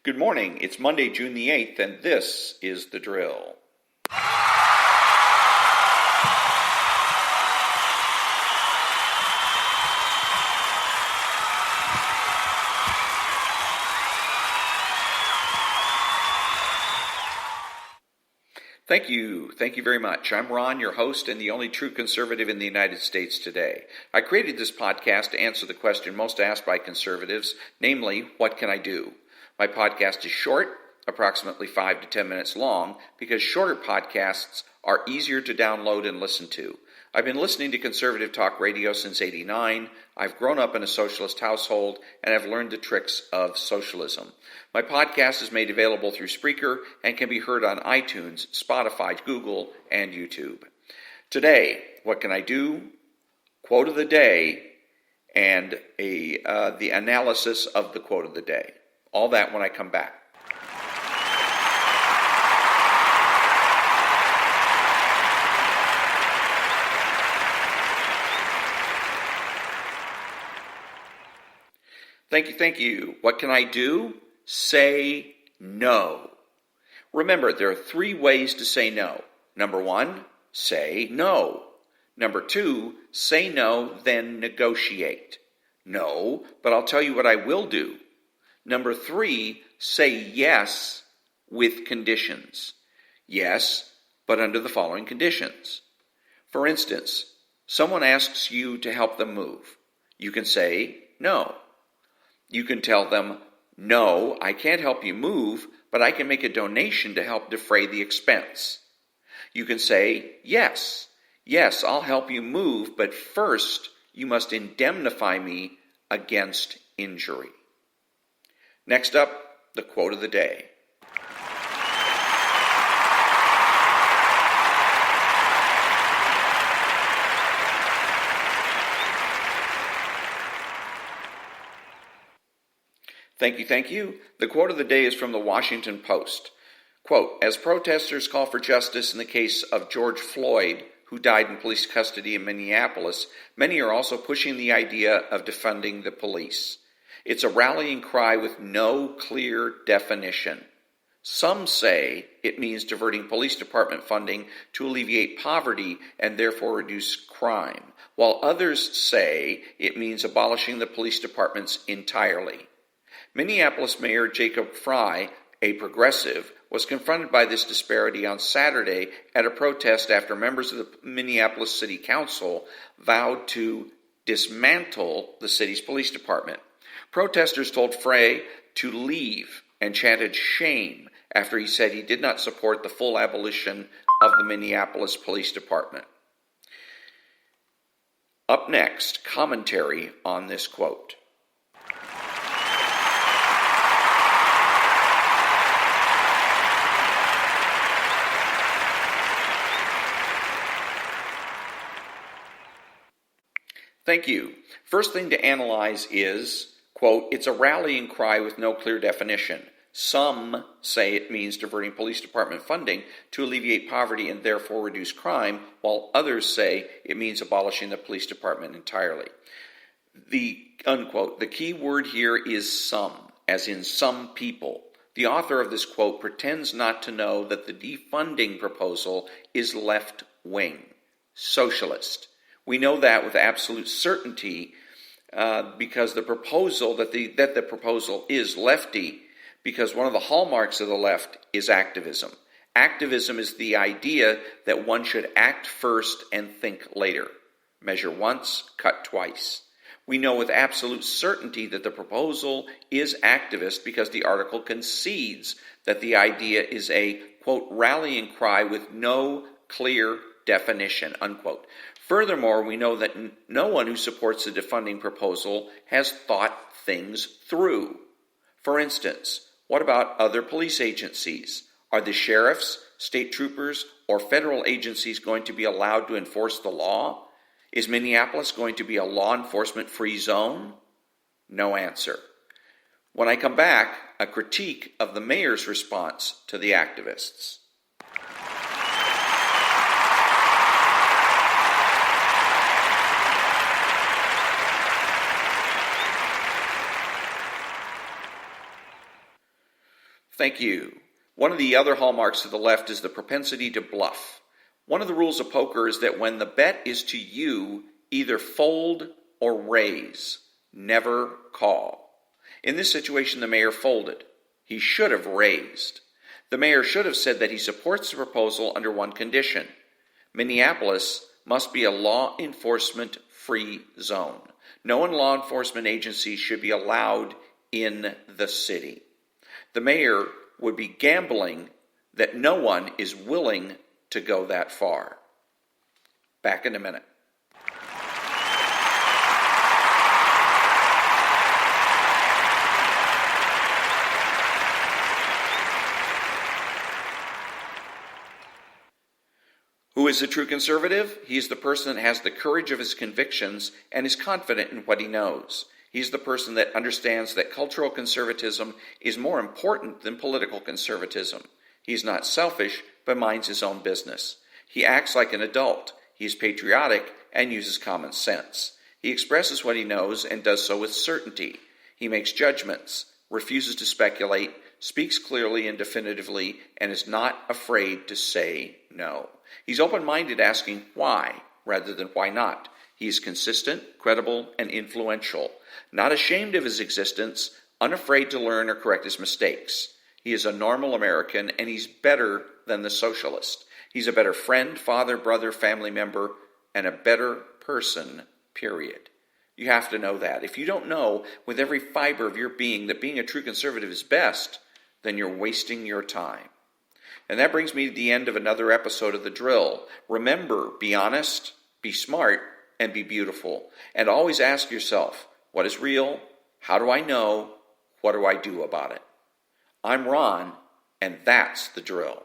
Good morning. It's Monday, June the 8th, and this is The Drill. Thank you. Thank you very much. I'm Ron, your host and the only true conservative in the United States today. I created this podcast to answer the question most asked by conservatives, namely, what can I do? My podcast is short, approximately 5 to 10 minutes long, because shorter podcasts are easier to download and listen to. I've been listening to conservative talk radio since '89. I've grown up in a socialist household, and I've learned the tricks of socialism. My podcast is made available through Spreaker and can be heard on iTunes, Spotify, Google, and YouTube. Today, what can I do? Quote of the day and the analysis of the quote of the day. All that when I come back. Thank you. What can I do? Say no. Remember, there are 3 ways to say no. Number 1, say no. Number 2, say no, then negotiate. No, but I'll tell you what I will do. Number 3, say yes with conditions. Yes, but under the following conditions. For instance, someone asks you to help them move. You can say no. You can tell them, no, I can't help you move, but I can make a donation to help defray the expense. You can say, yes, I'll help you move, but first you must indemnify me against injury. Next up, the quote of the day. Thank you. The quote of the day is from the Washington Post. Quote, as protesters call for justice in the case of George Floyd, who died in police custody in Minneapolis, many are also pushing the idea of defunding the police. It's a rallying cry with no clear definition. Some say it means diverting police department funding to alleviate poverty and therefore reduce crime, while others say it means abolishing the police departments entirely. Minneapolis Mayor Jacob Frey, a progressive, was confronted by this disparity on Saturday at a protest after members of the Minneapolis City Council vowed to dismantle the city's police department. Protesters told Frey to leave and chanted shame after he said he did not support the full abolition of the Minneapolis Police Department. Up next, commentary on this quote. Thank you. First thing to analyze is, quote, it's a rallying cry with no clear definition. Some say it means diverting police department funding to alleviate poverty and therefore reduce crime, while others say it means abolishing the police department entirely. The key word here is some, as in some people. The author of this quote pretends not to know that the defunding proposal is left-wing, socialist. We know that with absolute certainty because the proposal that the proposal is lefty, because one of the hallmarks of the left is activism. Activism is the idea that one should act first and think later. Measure once, cut twice. We know with absolute certainty that the proposal is activist because the article concedes that the idea is a, quote, rallying cry with no clear definition, unquote. Furthermore, we know that no one who supports the defunding proposal has thought things through. For instance, what about other police agencies? Are the sheriffs, state troopers, or federal agencies going to be allowed to enforce the law? Is Minneapolis going to be a law enforcement-free zone? No answer. When I come back, a critique of the mayor's response to the activists. Thank you. One of the other hallmarks of the left is the propensity to bluff. One of the rules of poker is that when the bet is to you, either fold or raise. Never call. In this situation, the mayor folded. He should have raised. The mayor should have said that he supports the proposal under one condition. Minneapolis must be a law enforcement-free zone. No law enforcement agency should be allowed in the city. The mayor would be gambling that no one is willing to go that far. Back in a minute. Who is a true conservative? He is the person that has the courage of his convictions and is confident in what he knows. He's the person that understands that cultural conservatism is more important than political conservatism. He's not selfish, but minds his own business. He acts like an adult. He is patriotic and uses common sense. He expresses what he knows and does so with certainty. He makes judgments, refuses to speculate, speaks clearly and definitively, and is not afraid to say no. He's open-minded, asking why rather than why not. He is consistent, credible, and influential, not ashamed of his existence, unafraid to learn or correct his mistakes. He is a normal American, and he's better than the socialist. He's a better friend, father, brother, family member, and a better person, period. You have to know that. If you don't know with every fiber of your being that being a true conservative is best, then you're wasting your time. And that brings me to the end of another episode of The Drill. Remember, be honest, be smart, and be beautiful. And always ask yourself, what is real? How do I know? What do I do about it? I'm Ron, and that's The Drill.